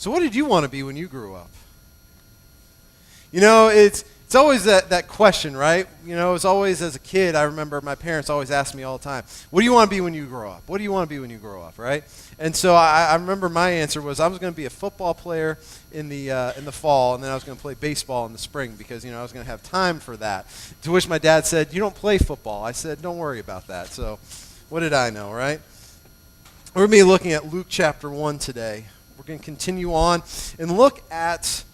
So what did you want to be when you grew up? You know, it's always that question, right? You know, it's always as a kid, I remember my parents always asked me all the time, what do you want to be when you grow up? What do you want to be when you grow up, right? And so I remember my answer was I was going to be a football player in the fall, and then I was going to play baseball in the spring because, you know, I was going to have time for that. To which my dad said, you don't play football. I said, don't worry about that. So what did I know, right? We're going to be looking at Luke chapter 1 today. We're going to continue on and look at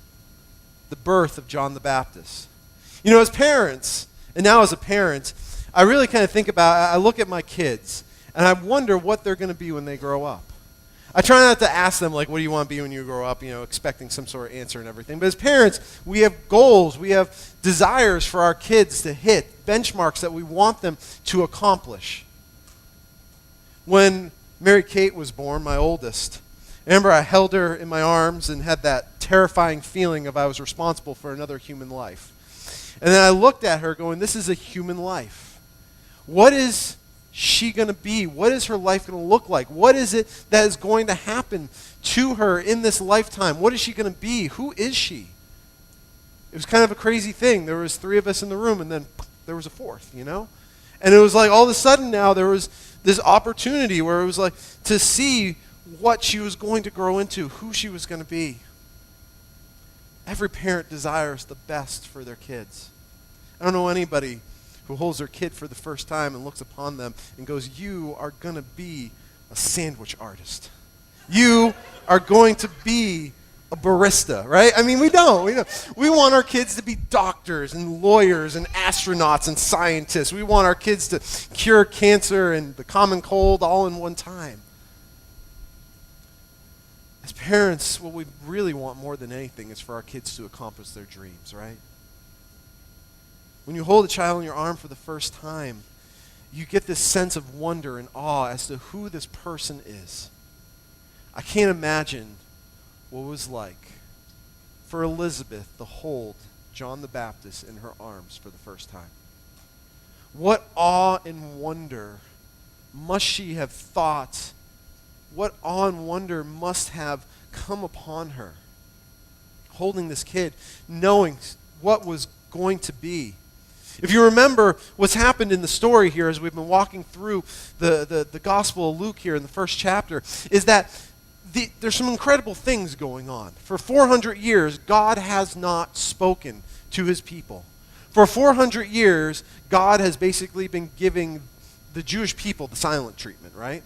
the birth of John the Baptist. You know, as parents, and now as a parent, I really kind of think about, I look at my kids, and I wonder what they're going to be when they grow up. I try not to ask them, like, what do you want to be when you grow up, you know, expecting some sort of answer and everything. But as parents, we have goals, we have desires for our kids to hit, benchmarks that we want them to accomplish. When Mary Kate was born, my oldest, I remember I held her in my arms and had that terrifying feeling of I was responsible for another human life. And then I looked at her going, this is a human life. What is she going to be? What is her life going to look like? What is it that is going to happen to her in this lifetime? What is she going to be? Who is she? It was kind of a crazy thing. There was 3 of us in the room, and then there was a 4th, you know? And it was like all of a sudden now there was this opportunity where it was like to see what she was going to grow into, who she was going to be. Every parent desires the best for their kids. I don't know anybody who holds their kid for the first time and looks upon them and goes, you are going to be a sandwich artist. You are going to be a barista, right? I mean, we don't. We want our kids to be doctors and lawyers and astronauts and scientists. We want our kids to cure cancer and the common cold all in one time. As parents, what we really want more than anything is for our kids to accomplish their dreams, right? When you hold a child in your arm for the first time, you get this sense of wonder and awe as to who this person is. I can't imagine what it was like for Elizabeth to hold John the Baptist in her arms for the first time. What awe and wonder must she have thought? What awe and wonder must have come upon her? Holding this kid, knowing what was going to be. If you remember what's happened in the story here as we've been walking through the Gospel of Luke here in the first chapter, is that there's some incredible things going on. For 400 years, God has not spoken to his people. For 400 years, God has basically been giving the Jewish people the silent treatment, right?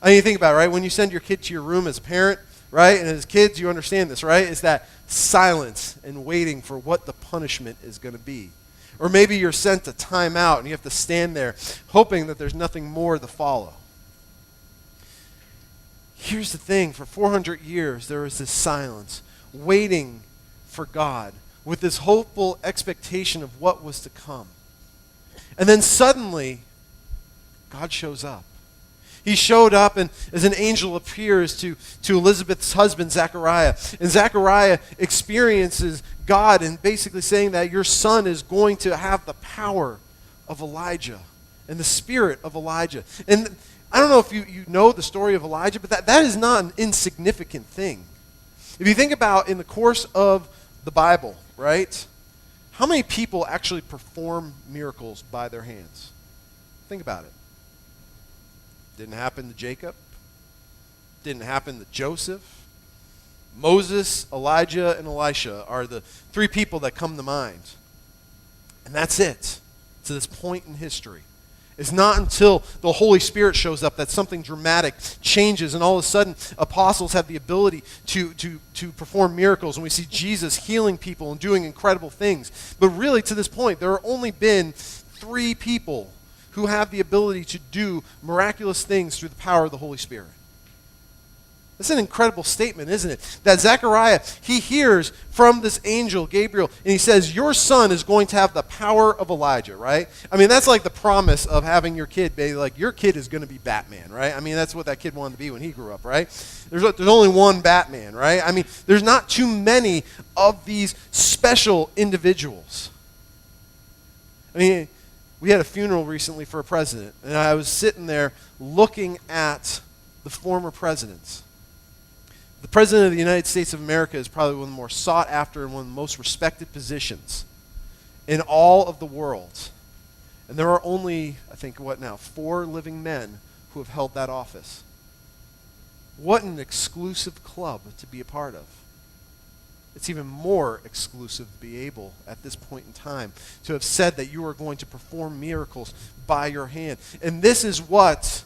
I mean, you think about it, right? When you send your kid to your room as a parent, right? And as kids, you understand this, right? It's that silence and waiting for what the punishment is going to be. Or maybe you're sent to time out and you have to stand there hoping that there's nothing more to follow. Here's the thing. For 400 years, there was this silence, waiting for God with this hopeful expectation of what was to come. And then suddenly, God shows up. He showed up, and as an angel appears to Elizabeth's husband, Zechariah. And Zechariah experiences God and basically saying that your son is going to have the power of Elijah and the spirit of Elijah. And I don't know if you know the story of Elijah, but that is not an insignificant thing. If you think about in the course of the Bible, right, how many people actually perform miracles by their hands? Think about it. Didn't happen to Jacob. Didn't happen to Joseph. Moses, Elijah, and Elisha are the 3 people that come to mind. And that's it to this point in history. It's not until the Holy Spirit shows up that something dramatic changes, and all of a sudden apostles have the ability to perform miracles, and we see Jesus healing people and doing incredible things. But really, to this point, there have only been 3 people who have the ability to do miraculous things through the power of the Holy Spirit. That's an incredible statement, isn't it? That Zechariah, he hears from this angel, Gabriel, and he says, your son is going to have the power of Elijah, right? I mean, that's like the promise of having your kid be like, your kid is going to be Batman, right? I mean, that's what that kid wanted to be when he grew up, right? There's only one Batman, right? I mean, there's not too many of these special individuals. I mean, we had a funeral recently for a president, and I was sitting there looking at the former presidents. The President of the United States of America is probably one of the more sought after and one of the most respected positions in all of the world. And there are only, I think, 4 living men who have held that office. What an exclusive club to be a part of. It's even more exclusive to be able, at this point in time, to have said that you are going to perform miracles by your hand. And this is what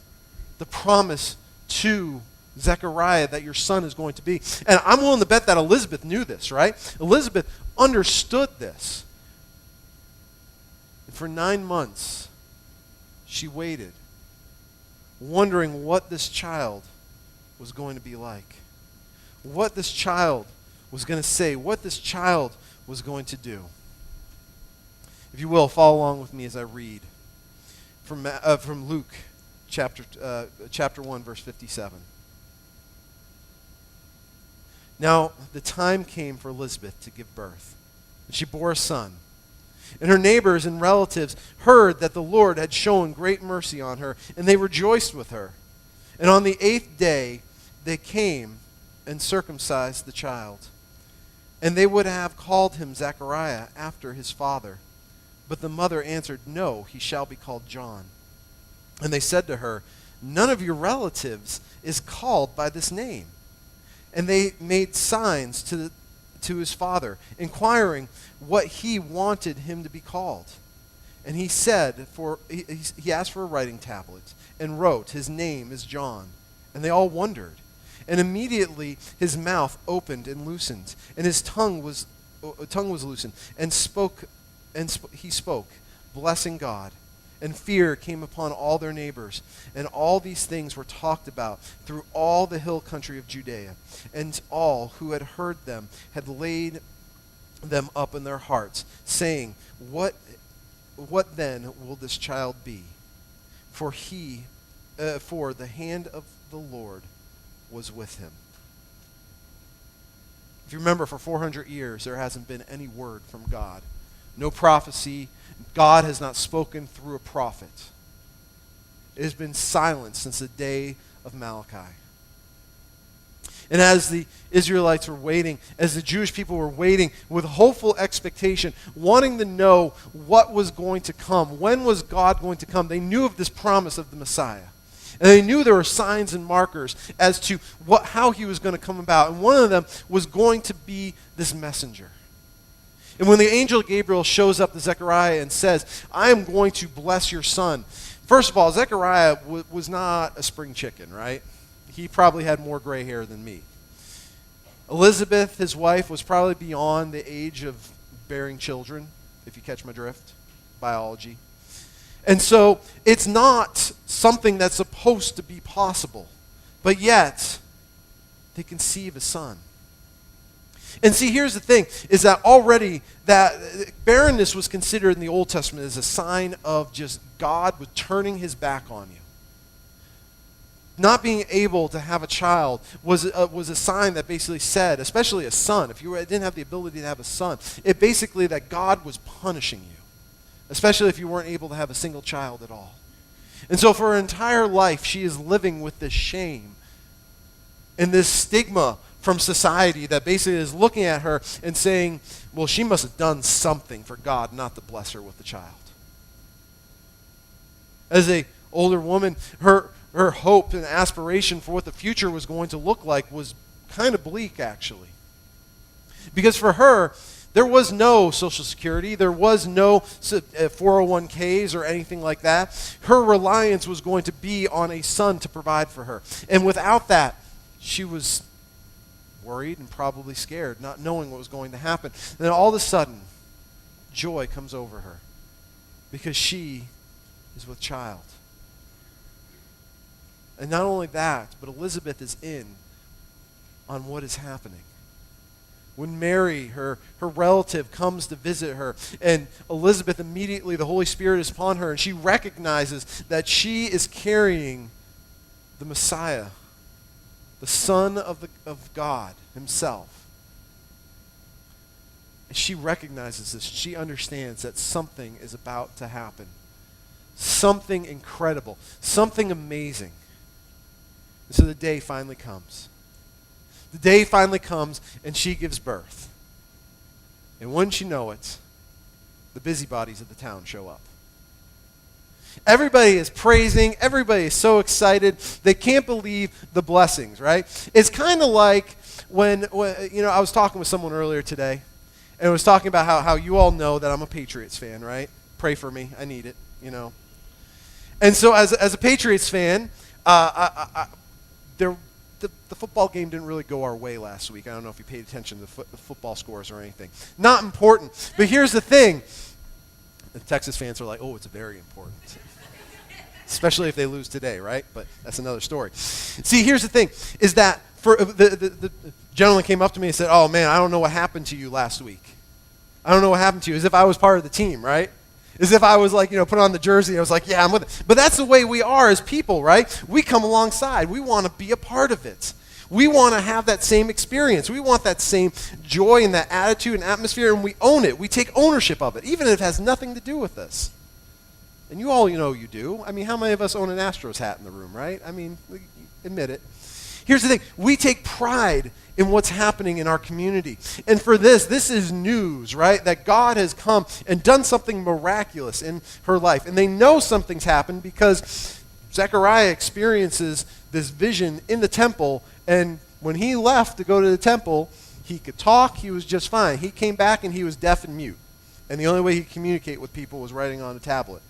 the promise to Zechariah, that your son is going to be. And I'm willing to bet that Elizabeth knew this, right? Elizabeth understood this. And for 9 months, she waited, wondering what this child was going to be like, what this child was going to say, what this child was going to do. If you will, follow along with me as I read from Luke chapter 1, verse 57. Now, the time came for Elizabeth to give birth, and she bore a son. And her neighbors and relatives heard that the Lord had shown great mercy on her, and they rejoiced with her. And on the 8th day, they came and circumcised the child. And they would have called him Zechariah after his father. But the mother answered, "No, he shall be called John." And they said to her, "None of your relatives is called by this name." And they made signs to his father, inquiring what he wanted him to be called. And he said, he asked for a writing tablet, and wrote, "His name is John." And they all wondered. And immediately his mouth opened and loosened, and his tongue was loosened, and he spoke, blessing God. And fear came upon all their neighbors, and all these things were talked about through all the hill country of Judea. And all who had heard them had laid them up in their hearts, saying, What then will this child be? For the hand of the Lord was with him. If you remember, for 400 years, there hasn't been any word from God. No prophecy. God has not spoken through a prophet. It has been silent since the day of Malachi. And as the Israelites were waiting, as the Jewish people were waiting with hopeful expectation, wanting to know what was going to come, when was God going to come, they knew of this promise of the Messiah. And they knew there were signs and markers as to how he was going to come about. And one of them was going to be this messenger. And when the angel Gabriel shows up to Zechariah and says, "I am going to bless your son," first of all, Zechariah was not a spring chicken, right? He probably had more gray hair than me. Elizabeth, his wife, was probably beyond the age of bearing children, if you catch my drift, biology. And so it's not something that's supposed to be possible, but yet they conceive a son. And see, here's the thing, is that already that barrenness was considered in the Old Testament as a sign of just God was turning his back on you. Not being able to have a child was a sign that basically said, especially a son, if you didn't have the ability to have a son, it basically that God was punishing you, especially if you weren't able to have a single child at all. And so for her entire life, she is living with this shame and this stigma from society that basically is looking at her and saying, well, she must have done something for God not to bless her with a child. As an older woman, her hope and aspiration for what the future was going to look like was kind of bleak, actually. Because for her, there was no Social Security, there was no 401ks or anything like that. Her reliance was going to be on a son to provide for her. And without that, she was worried and probably scared, not knowing what was going to happen. And then all of a sudden, joy comes over her because she is with child. And not only that, but Elizabeth is in on what is happening. When Mary, her relative, comes to visit her, and Elizabeth immediately, the Holy Spirit is upon her, and she recognizes that she is carrying the Messiah, the Son of God himself. And she recognizes this. She understands that something is about to happen. Something incredible. Something amazing. And so the day finally comes. The day finally comes, and she gives birth. And wouldn't you know it, the busybodies of the town show up. Everybody is praising. Everybody is so excited. They can't believe the blessings, right? It's kind of like when I was talking with someone earlier today, and I was talking about how you all know that I'm a Patriots fan, right? Pray for me. I need it, And so as a Patriots fan, the football game didn't really go our way last week. I don't know if you paid attention to the football scores or anything. Not important. But here's the thing. The Texas fans are like, oh, it's very important. Especially if they lose today, right? But that's another story. See, here's the thing, is that for the gentleman came up to me and said, oh, man, I don't know what happened to you last week. I don't know what happened to you, as if I was part of the team, right? As if I was like, put on the jersey. I was like, yeah, I'm with it. But that's the way we are as people, right? We come alongside. We want to be a part of it. We want to have that same experience. We want that same joy and that attitude and atmosphere, and we own it. We take ownership of it, even if it has nothing to do with us. And you all you do. I mean, how many of us own an Astros hat in the room, right? I mean, admit it. Here's the thing. We take pride in what's happening in our community. And for this is news, right? That God has come and done something miraculous in her life. And they know something's happened because Zechariah experiences this vision in the temple. And when he left to go to the temple, he could talk. He was just fine. He came back and he was deaf and mute. And the only way he could communicate with people was writing on a tablet.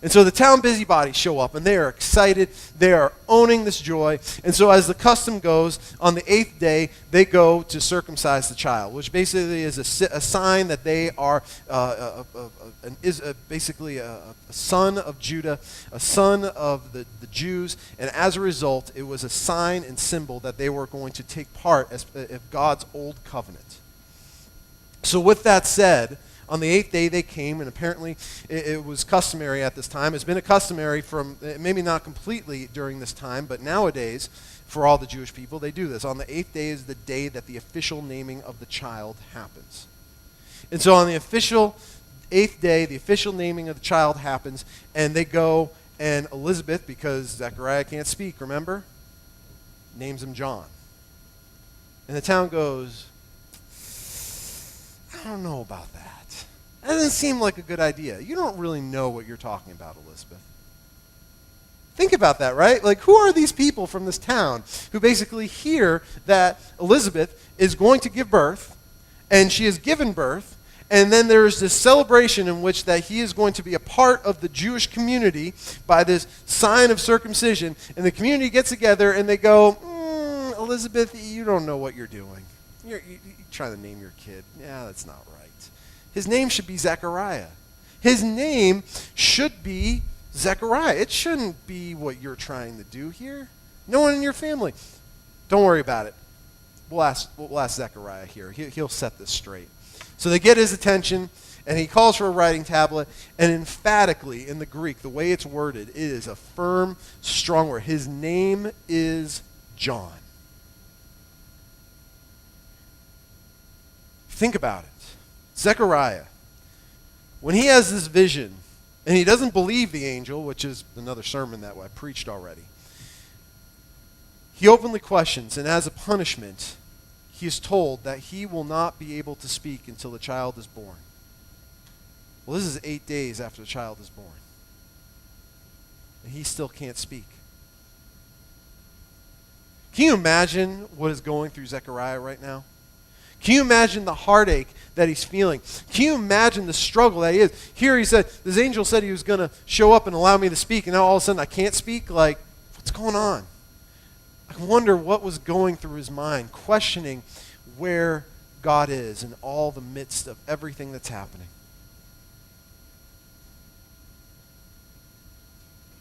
And so the town busybodies show up, and they are excited. They are owning this joy. And so as the custom goes, on the 8th day, they go to circumcise the child, which basically is a sign that they are basically a son of Judah, a son of the Jews. And as a result, it was a sign and symbol that they were going to take part as God's old covenant. So with that said, on the 8th day they came, and apparently it was customary at this time. It's been a customary from, maybe not completely during this time, but nowadays, for all the Jewish people, they do this. On the 8th day is the day that the official naming of the child happens. And so on the official 8th day, the official naming of the child happens, and they go, and Elizabeth, because Zechariah can't speak, remember, names him John. And the town goes, I don't know about that. That doesn't seem like a good idea. You don't really know what you're talking about, Elizabeth. Think about that, right? Like, who are these people from this town who basically hear that Elizabeth is going to give birth, and she has given birth, and then there's this celebration in which that he is going to be a part of the Jewish community by this sign of circumcision, and the community gets together and they go, Elizabeth, you don't know what you're doing. You're trying to name your kid. Yeah, that's not right. His name should be Zechariah. His name should be Zechariah. It shouldn't be what you're trying to do here. No one in your family. Don't worry about it. We'll ask Zechariah here. He'll set this straight. So they get his attention, and he calls for a writing tablet, and emphatically in the Greek, the way it's worded, it is a firm, strong word. His name is John. Think about it. Zechariah, when he has this vision, and he doesn't believe the angel, which is another sermon that I preached already, he openly questions, and as a punishment, he is told that he will not be able to speak until the child is born. Well, this is 8 days after the child is born, and he still can't speak. Can you imagine what is going through Zechariah right now? Can you imagine the heartache that he's feeling? Can you imagine the struggle that he is? Here he said, this angel said he was going to show up and allow me to speak, and now all of a sudden I can't speak? Like, what's going on? I wonder what was going through his mind, questioning where God is in all the midst of everything that's happening.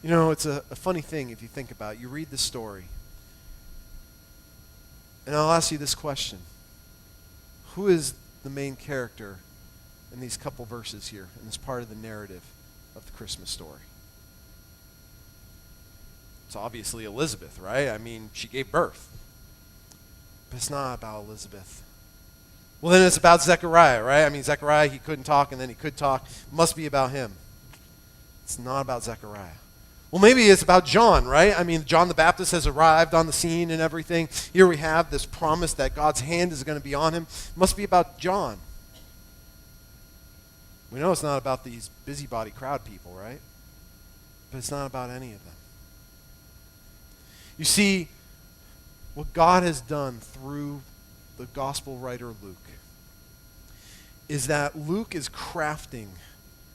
It's a funny thing if you think about it. You read this story, and I'll ask you this question. Who is the main character in these couple verses here, in this part of the narrative of the Christmas story? It's obviously Elizabeth, right? I mean, she gave birth. But it's not about Elizabeth. Well, then it's about Zechariah, right? I mean, Zechariah, he couldn't talk, and then he could talk. It must be about him. It's not about Zechariah. Well, maybe it's about John, right? I mean, John the Baptist has arrived on the scene and everything. Here we have this promise that God's hand is going to be on him. It must be about John. We know it's not about these busybody crowd people, right? But it's not about any of them. You see, what God has done through the gospel writer Luke is that Luke is crafting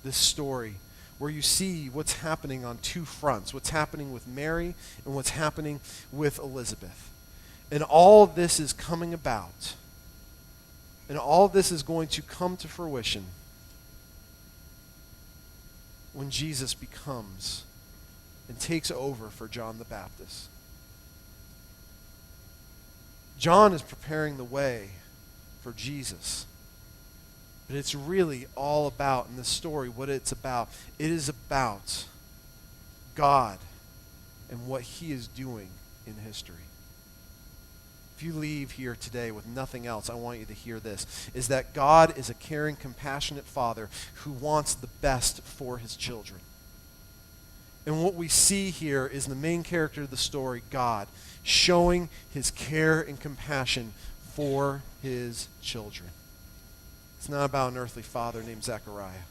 this story where you see what's happening on two fronts, what's happening with Mary and what's happening with Elizabeth. And all of this is coming about. And all of this is going to come to fruition when Jesus becomes and takes over for John the Baptist. John is preparing the way for Jesus. But it's really all about, in this story, what it's about. It is about God and what he is doing in history. If you leave here today with nothing else, I want you to hear this, is that God is a caring, compassionate Father who wants the best for his children. And what we see here is the main character of the story, God, showing his care and compassion for his children. It's not about an earthly father named Zechariah.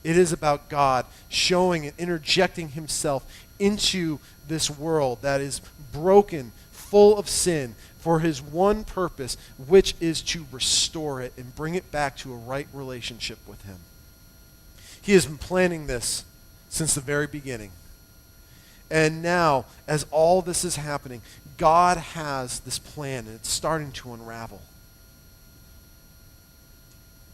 It is about God showing and interjecting himself into this world that is broken, full of sin, for his one purpose, which is to restore it and bring it back to a right relationship with him. He has been planning this since the very beginning. And now, as all this is happening, God has this plan, and it's starting to unravel.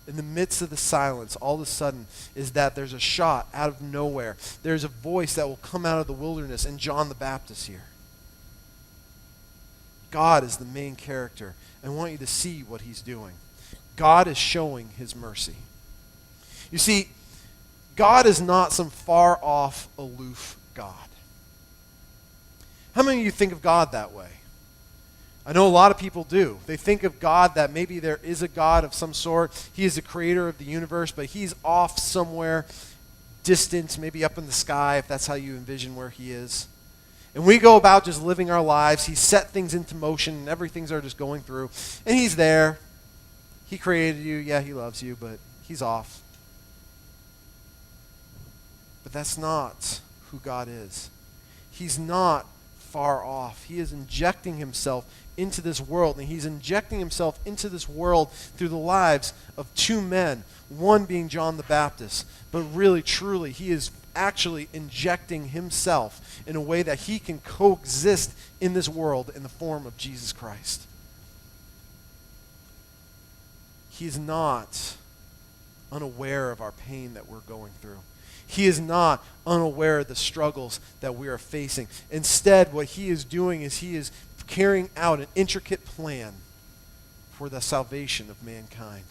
In the midst of the silence, all of a sudden, is that there's a shot out of nowhere. There's a voice that will come out of the wilderness, and John the Baptist here. God is the main character. I want you to see what he's doing. God is showing his mercy. You see, God is not some far-off, aloof God. How many of you think of God that way? I know a lot of people do. They think of God that maybe there is a God of some sort. He is the creator of the universe, but he's off somewhere distant, maybe up in the sky, if that's how you envision where he is. And we go about just living our lives. He set things into motion, and everything's are just going through. And he's there. He created you. Yeah, he loves you, but he's off. But that's not who God is. He's not far off. He is injecting himself into this world, and he's injecting himself into this world through the lives of two men, one being John the Baptist, but really, truly, he is actually injecting himself in a way that he can coexist in this world in the form of Jesus Christ. He's not unaware of our pain that we're going through. He is not unaware of the struggles that we are facing. Instead, what he is doing is he is carrying out an intricate plan for the salvation of mankind.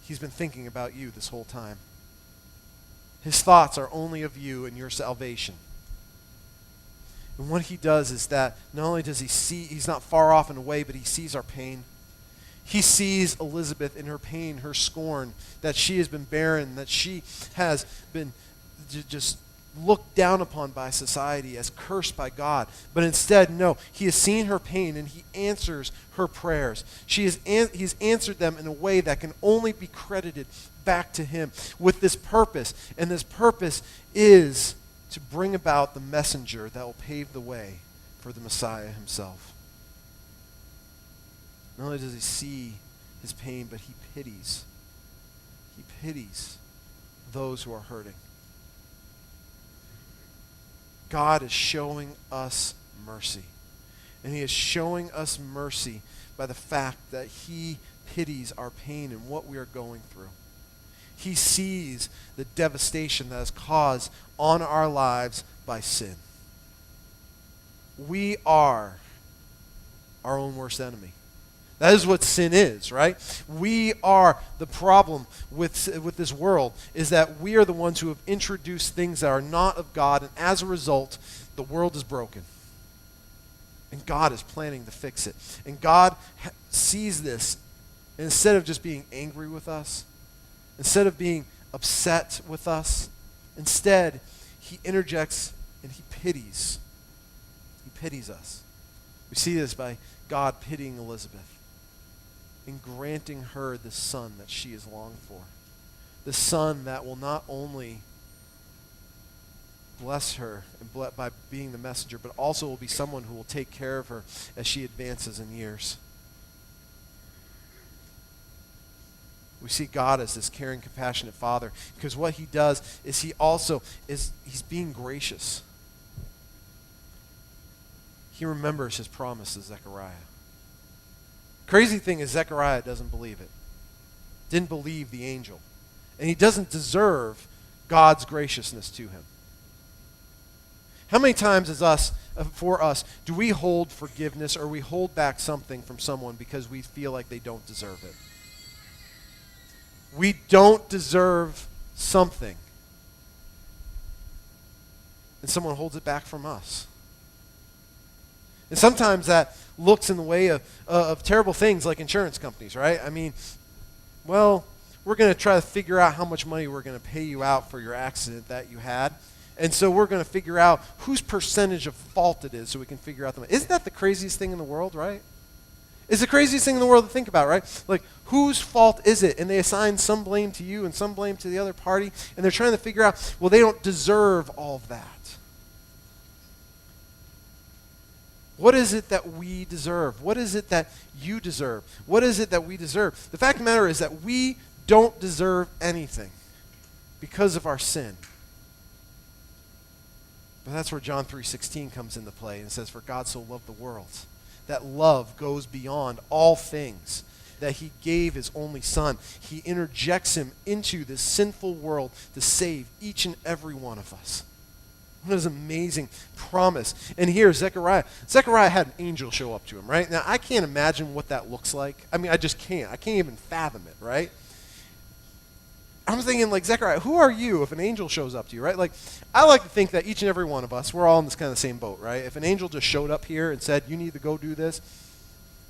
He's been thinking about you this whole time. His thoughts are only of you and your salvation. And what he does is that not only does he see, he's not far off and away, but he sees our pain. He sees Elizabeth in her pain, her scorn, that she has been barren, that she has been just looked down upon by society as cursed by God. But instead, no, he has seen her pain and he answers her prayers. He's answered them in a way that can only be credited back to him with this purpose. And this purpose is to bring about the messenger that will pave the way for the Messiah himself. Not only does he see his pain, but he pities. He pities those who are hurting. God is showing us mercy. And he is showing us mercy by the fact that he pities our pain and what we are going through. He sees the devastation that is caused on our lives by sin. We are our own worst enemy. That is what sin is, right? We are the problem with this world, is that we are the ones who have introduced things that are not of God, and as a result, the world is broken. And God is planning to fix it. And God sees this, and instead of just being angry with us, instead of being upset with us, instead, he interjects and he pities. He pities us. We see this by God pitying Elizabeth and granting her the son that she has longed for. The son that will not only bless her and by being the messenger, but also will be someone who will take care of her as she advances in years. We see God as this caring, compassionate father, because what he does is he's being gracious. He remembers his promise to Zechariah. Crazy thing is Zechariah doesn't believe it. Didn't believe the angel. And he doesn't deserve God's graciousness to him. How many times for us, do we hold forgiveness or we hold back something from someone because we feel like they don't deserve it? We don't deserve something. And someone holds it back from us. And sometimes that looks in the way of terrible things like insurance companies, right? I mean, well, we're going to try to figure out how much money we're going to pay you out for your accident that you had. And so we're going to figure out whose percentage of fault it is so we can figure out the money. Isn't that the craziest thing in the world, right? It's the craziest thing in the world to think about, right? Like, whose fault is it? And they assign some blame to you and some blame to the other party. And they're trying to figure out, well, they don't deserve all of that. What is it that we deserve? What is it that you deserve? What is it that we deserve? The fact of the matter is that we don't deserve anything because of our sin. But that's where John 3:16 comes into play and says, "For God so loved the world." That love goes beyond all things, that he gave his only son. He interjects him into this sinful world to save each and every one of us. What an amazing promise. And here, Zechariah had an angel show up to him, right? Now, I can't imagine what that looks like. I mean, I just can't. I can't even fathom it, right? I'm thinking, like, Zechariah, who are you if an angel shows up to you, right? Like, I like to think that each and every one of us, we're all in this kind of same boat, right? If an angel just showed up here and said, you need to go do this,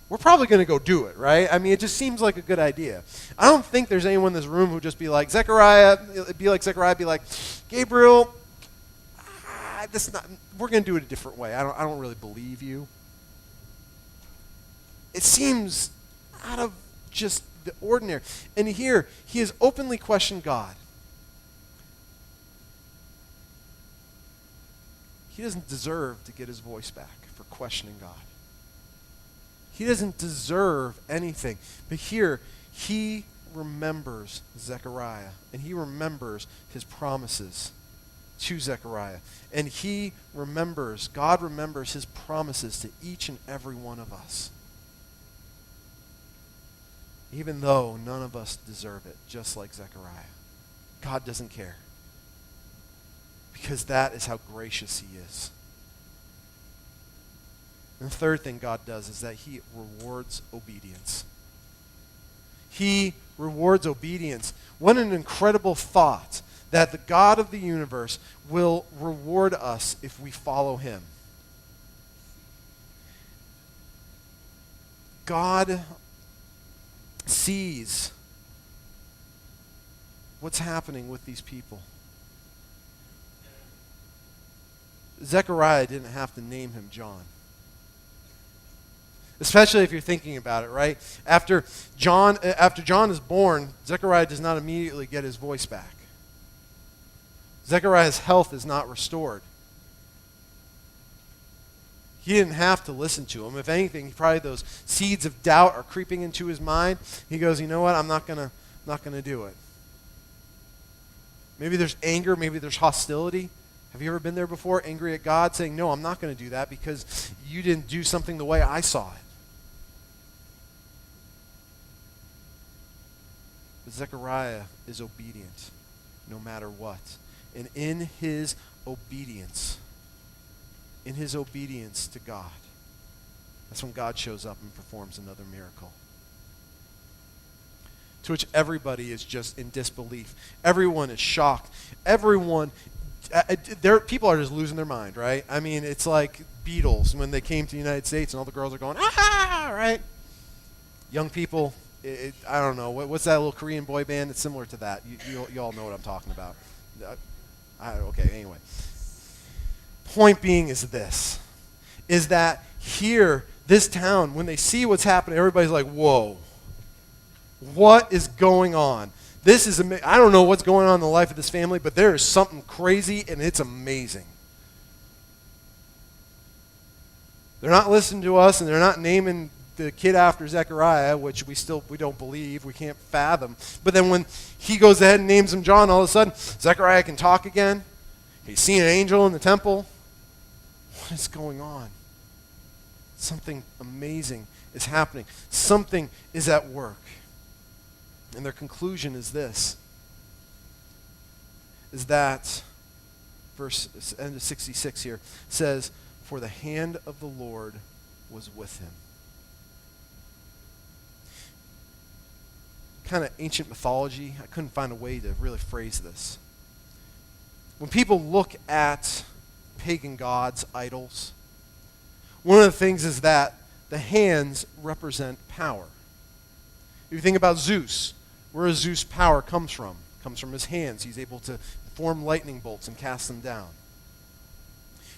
we're probably going to go do it, right? I mean, it just seems like a good idea. I don't think there's anyone in this room who would just be like, Zechariah, be like, Gabriel, we're going to do it a different way. I don't really believe you. It seems out of just the ordinary. And here, he has openly questioned God. He doesn't deserve to get his voice back for questioning God. He doesn't deserve anything. But here, he remembers Zechariah, and he remembers his promises to Zechariah. And God remembers his promises to each and every one of us. Even though none of us deserve it, just like Zechariah. God doesn't care. Because that is how gracious he is. And the third thing God does is that he rewards obedience. He rewards obedience. What an incredible thought that the God of the universe will reward us if we follow him. God sees what's happening with these people. Zechariah didn't have to name him John. Especially if you're thinking about it, right? After John is born, Zechariah does not immediately get his voice back. Zechariah's health is not restored. He didn't have to listen to him. If anything, probably those seeds of doubt are creeping into his mind. He goes, you know what? I'm not gonna do it. Maybe there's anger. Maybe there's hostility. Have you ever been there before, angry at God, saying, no, I'm not going to do that because you didn't do something the way I saw it? But Zechariah is obedient no matter what. And in his obedience to God, that's when God shows up and performs another miracle. To which everybody is just in disbelief. Everyone is shocked. People are just losing their mind, right? I mean, it's like Beatles when they came to the United States and all the girls are going, ah, right? Young people, I don't know, what's that little Korean boy band? It's similar to that. You all know what I'm talking about. Okay, anyway. Point being is that here, this town, when they see what's happening, everybody's like, whoa, what is going on? This is I don't know what's going on in the life of this family, but there is something crazy, and it's amazing. They're not listening to us, and they're not naming the kid after Zechariah, which we don't believe, we can't fathom. But then when he goes ahead and names him John, all of a sudden, Zechariah can talk again. He's seen an angel in the temple. What is going on? Something amazing is happening. Something is at work. And their conclusion is this, is that, end of 66 here, says, for the hand of the Lord was with him. Kind of ancient mythology. I couldn't find a way to really phrase this. When people look at pagan gods, idols, one of the things is that the hands represent power. If you think about Zeus, where does Zeus' power comes from? It comes from his hands. He's able to form lightning bolts and cast them down.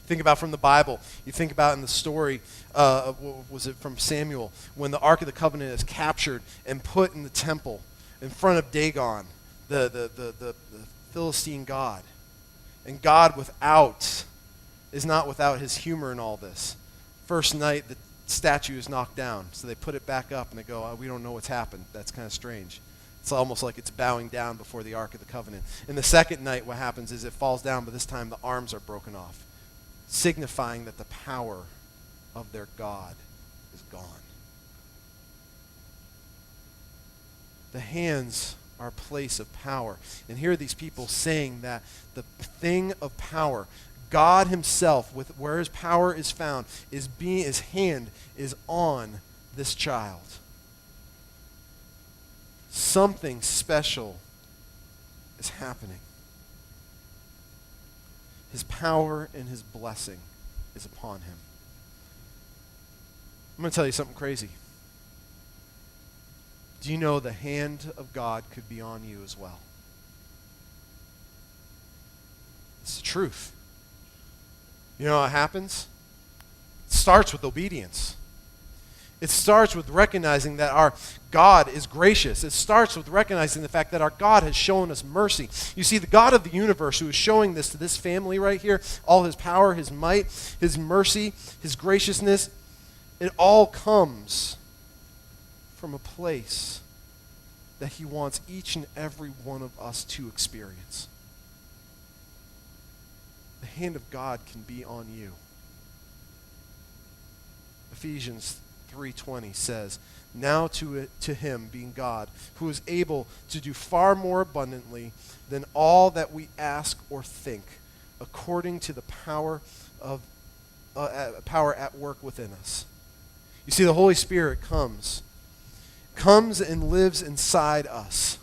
Think about from the Bible. You think about in the story, was it from Samuel, when the Ark of the Covenant is captured and put in the temple in front of Dagon, the Philistine god. And God is not without his humor in all this. First night, the statue is knocked down, so they put it back up and they go, we don't know what's happened. That's kind of strange. It's almost like it's bowing down before the Ark of the Covenant. And the second night, what happens is it falls down, but this time the arms are broken off, signifying that the power of their God is gone. The hands are a place of power. And here are these people saying that the thing of power, God himself, with where his power is found, his hand is on this child. Something special is happening. His power and his blessing is upon him. I'm going to tell you something crazy. Do you know the hand of God could be on you as well? It's the truth. You know what happens? It starts with obedience. It starts with recognizing that our God is gracious. It starts with recognizing the fact that our God has shown us mercy. You see, the God of the universe who is showing this to this family right here, all his power, his might, his mercy, his graciousness, it all comes from a place that he wants each and every one of us to experience. The hand of God can be on you. Ephesians 3:20 says, now to him, being God, who is able to do far more abundantly than all that we ask or think, according to the power at work within us. You see, the Holy Spirit comes and lives inside us.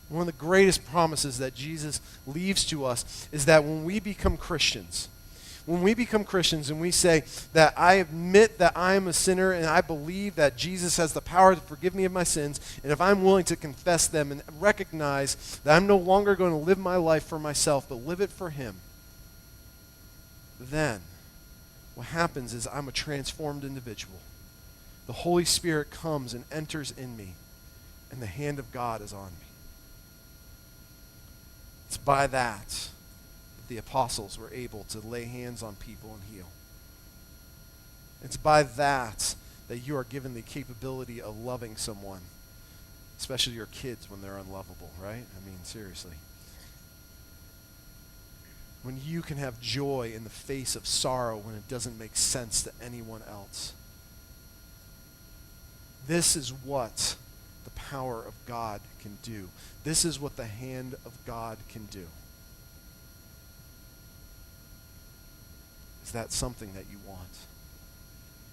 One of the greatest promises that Jesus leaves to us is that when we become Christians and we say that I admit that I am a sinner and I believe that Jesus has the power to forgive me of my sins, and if I'm willing to confess them and recognize that I'm no longer going to live my life for myself but live it for him, then what happens is I'm a transformed individual. The Holy Spirit comes and enters in me, and the hand of God is on me. It's by that the apostles were able to lay hands on people and heal. It's by that you are given the capability of loving someone, especially your kids when they're unlovable, right? I mean, seriously. When you can have joy in the face of sorrow when it doesn't make sense to anyone else. This is what the power of God can do. This is what the hand of God can do. Is that something that you want?